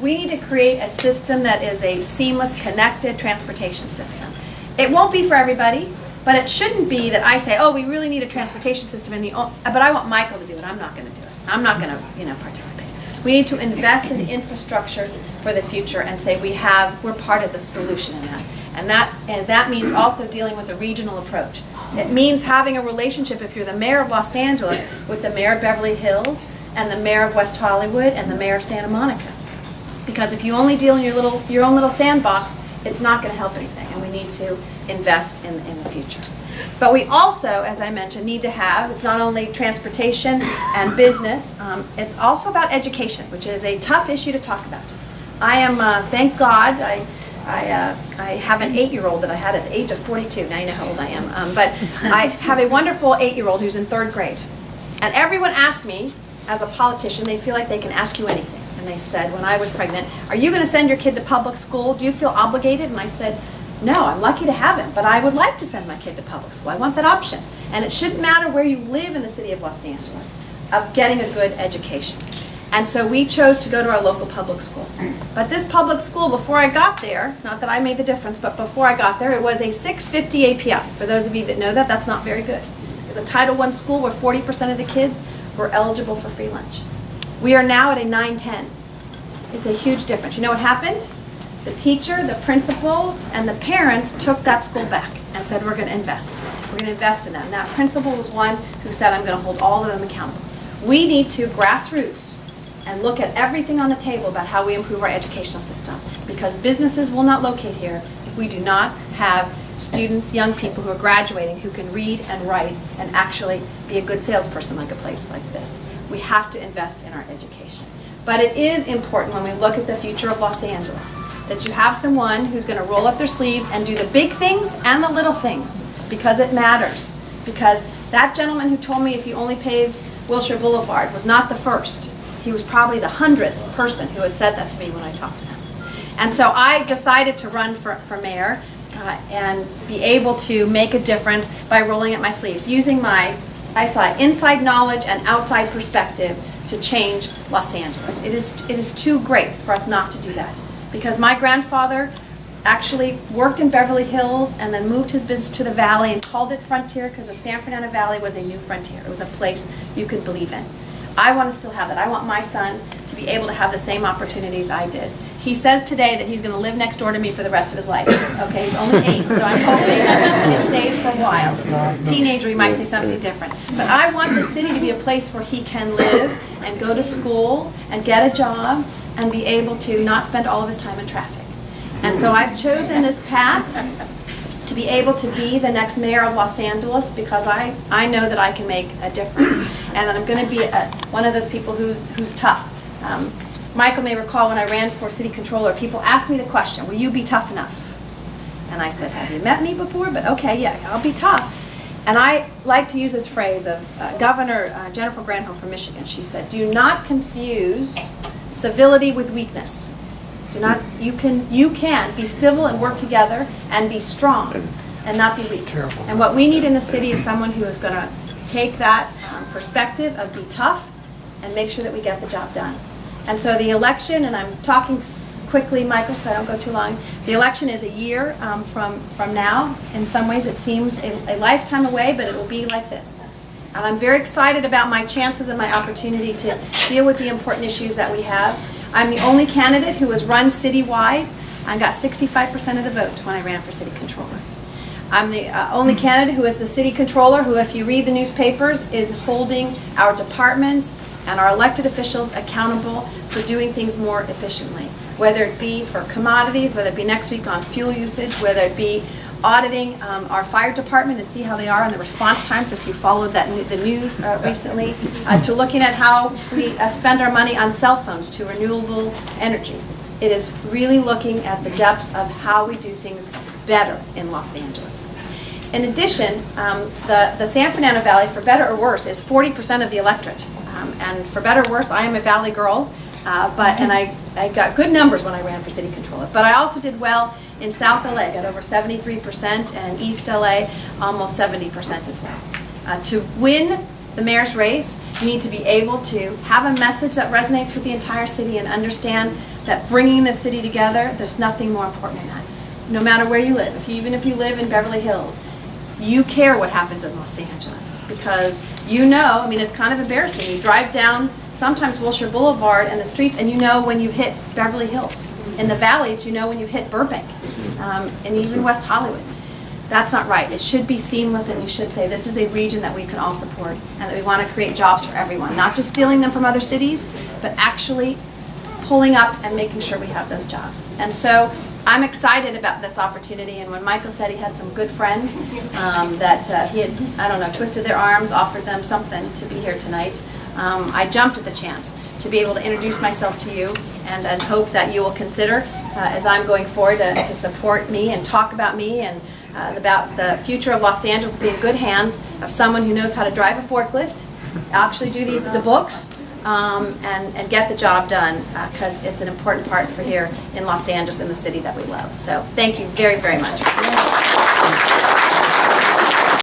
We need to create a system that is a seamless, connected transportation system. It won't be for everybody, but it shouldn't be that I say, oh, we really need a transportation system, but I want Michael to do it. I'm not going to do it. I'm not going to, participate. We need to invest in infrastructure for the future and say we're part of the solution in that. And that means also dealing with a regional approach. It means having a relationship, if you're the mayor of Los Angeles, with the mayor of Beverly Hills and the mayor of West Hollywood and the mayor of Santa Monica. Because if you only deal in your own little sandbox, it's not going to help anything, and we need to invest in the future. But we also, as I mentioned, need to have, it's not only transportation and business, it's also about education, which is a tough issue to talk about. I am, thank God, I have an 8-year-old that I had at the age of 42. Now you know how old I am. But I have a wonderful 8-year-old who's in 3rd grade. And everyone asked me, as a politician, they feel like they can ask you anything. And they said, when I was pregnant, are you going to send your kid to public school? Do you feel obligated? And I said, no, I'm lucky to have him, but I would like to send my kid to public school. I want that option. And it shouldn't matter where you live in the city of Los Angeles, of getting a good education. And so we chose to go to our local public school. But this public school, before I got there, not that I made the difference, but before I got there, it was a 650 API. For those of you that know that, that's not very good. It was a Title I school where 40% of the kids were eligible for free lunch. We are now at a 910. It's a huge difference. You know what happened? The teacher, the principal, and the parents took that school back and said, we're going to invest. We're going to invest in them. And that principal was one who said, I'm going to hold all of them accountable. We need to grassroots and look at everything on the table about how we improve our educational system, because businesses will not locate here if we do not have students, young people who are graduating who can read and write and actually be a good salesperson like a place like this. We have to invest in our education. But it is important when we look at the future of Los Angeles that you have someone who's going to roll up their sleeves and do the big things and the little things, because it matters. Because that gentleman who told me if you only paved Wilshire Boulevard was not the first. He was probably the 100th person who had said that to me when I talked to him. And so I decided to run for mayor and be able to make a difference by rolling up my sleeves, using my inside knowledge and outside perspective to change Los Angeles. It is too great for us not to do that, because my grandfather actually worked in Beverly Hills and then moved his business to the Valley and called it Frontier because the San Fernando Valley was a new frontier. It was a place you could believe in. I want to still have that. I want my son to be able to have the same opportunities I did. He says today that he's going to live next door to me for the rest of his life. Okay, he's only 8, so I'm hoping that it stays for a while. Teenager, he might say something different. But I want the city to be a place where he can live and go to school and get a job and be able to not spend all of his time in traffic. And so I've chosen this path to be able to be the next mayor of Los Angeles, because I know that I can make a difference, and that I'm going to be one of those people who's tough. Michael may recall when I ran for city controller, people asked me the question, will you be tough enough? And I said, have you met me before? But okay, yeah, I'll be tough. And I like to use this phrase of Governor Jennifer Granholm from Michigan. She said, do not confuse civility with weakness. Do not, you can be civil and work together and be strong and not be weak. And what we need in the city is someone who is going to take that perspective of be tough and make sure that we get the job done. And so the election, and I'm talking quickly, Michael, so I don't go too long. The election is a year from now. In some ways it seems a lifetime away, but it will be like this. And I'm very excited about my chances and my opportunity to deal with the important issues that we have. I'm the only candidate who has run citywide. I got 65% of the vote when I ran for city controller. I'm the only candidate who is the city controller who, if you read the newspapers, is holding our departments and our elected officials accountable for doing things more efficiently, whether it be for commodities, whether it be next week on fuel usage, whether it be auditing our fire department to see how they are on the response times, if you followed the news recently, to looking at how we spend our money on cell phones, to renewable energy. It is really looking at the depths of how we do things better in Los Angeles. In addition, the San Fernando Valley, for better or worse, is 40% of the electorate. And for better or worse, I am a Valley girl, and I got good numbers when I ran for city controller. But I also did well in South LA, got over 73%, and in East LA, almost 70% as well. To win the mayor's race, you need to be able to have a message that resonates with the entire city and understand that bringing the city together, there's nothing more important than that. No matter where you live, even if you live in Beverly Hills, you care what happens in Los Angeles because you know, I mean, it's kind of embarrassing. You drive down sometimes Wilshire Boulevard and the streets and you know when you've hit Beverly Hills. In the valleys, you know when you've hit Burbank and even West Hollywood. That's not right. It should be seamless and you should say this is a region that we can all support and that we want to create jobs for everyone. Not just stealing them from other cities, but actually pulling up and making sure we have those jobs. And so I'm excited about this opportunity, and when Michael said he had some good friends that he had, I don't know, twisted their arms, offered them something to be here tonight, I jumped at the chance to be able to introduce myself to you and hope that you will consider, as I'm going forward, to support me and talk about me and about the future of Los Angeles will be in good hands of someone who knows how to drive a forklift, actually do the books, and get the job done because it's an important part for here in Los Angeles, in the city that we love. So thank you very, very much.